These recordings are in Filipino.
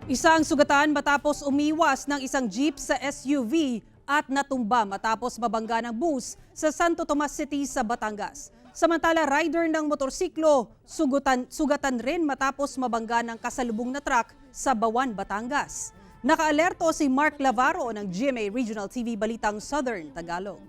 Isang sugatan matapos umiwas ng isang jeep sa SUV at natumba matapos mabangga ng bus sa Santo Tomas City sa Batangas. Samantala, rider ng motorsiklo sugatan rin matapos mabangga ng kasalubong na truck sa Bawan, Batangas. Nakaalerto si Mark Lavaro ng GMA Regional TV Balitang Southern Tagalog.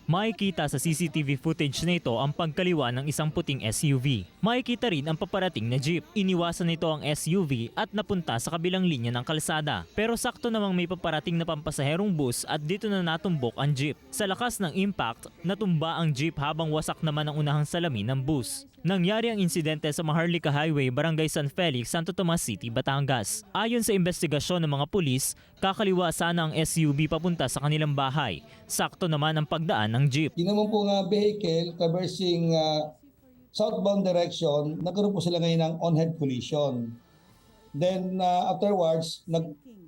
Makikita sa CCTV footage na ito ang pagkaliwa ng isang puting SUV. Makikita rin ang paparating na jeep. Iniwasan nito ang SUV at napunta sa kabilang linya ng kalsada. Pero sakto namang may paparating na pampasaherong bus at dito na natumbok ang jeep. Sa lakas ng impact, natumba ang jeep habang wasak naman ang unahang salamin ng bus. Nangyari ang insidente sa Maharlika Highway, Barangay San Felix, Santo Tomas City, Batangas. Ayon sa investigasyon ng mga pulis, kakaliwa sana ang SUV papunta sa kanilang bahay. Sakto naman ang pagdaan ng jeep. Yun naman po nga vehicle traversing southbound direction, nagkaroon po sila ngayon ng on-head collision. Then afterwards,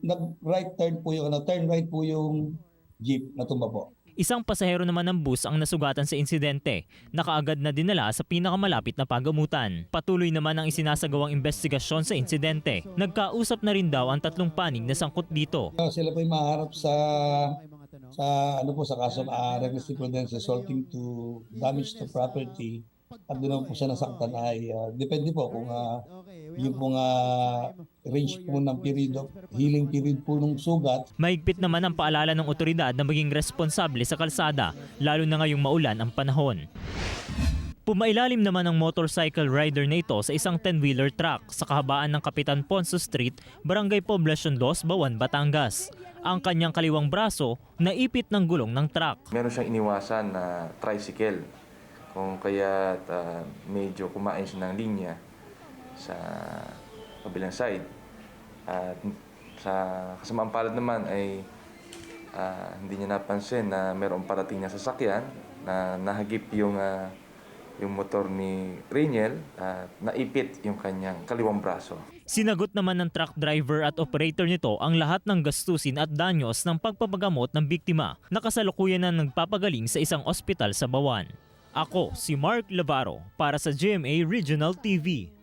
nag-right turn po yung, turn right po yung jeep na tumba po. Isang pasahero naman ng bus ang nasugatan sa insidente. Nakaagad na dinala sa pinakamalapit na pagamutan. Patuloy naman ang isinasagawang investigasyon sa insidente. Nagkausap na rin daw ang tatlong panig na sangkot dito. Sila po yung maharap sa kaso reckless imprudence resulting to damage to property. At doon po siya nasaktan ay depende po kung yung pong range po ng healing period po ng sugat. Mahigpit naman ang paalala ng otoridad na maging responsable sa kalsada, lalo na ngayong maulan ang panahon. Pumailalim naman ang motorcycle rider na ito sa isang 10-wheeler truck sa kahabaan ng Kapitan Ponce Street, Barangay Poblacion 2, Bawan, Batangas. Ang kanyang kaliwang braso naipit ng gulong ng truck. Meron siyang iniwasan na tricycle. Kung kaya medyo kumain siya ng linya sa kabilang side. At sa kasamaang palad naman ay hindi niya napansin na mayroong parating na sasakyan na nahagip yung motor ni Rainiel at naipit yung kanyang kaliwang braso. Sinagot naman ng truck driver at operator nito ang lahat ng gastusin at danyos ng pagpapagamot ng biktima na kasalukuyan na nagpapagaling sa isang ospital sa Bawan. Ako si Mark Lavaro para sa GMA Regional TV.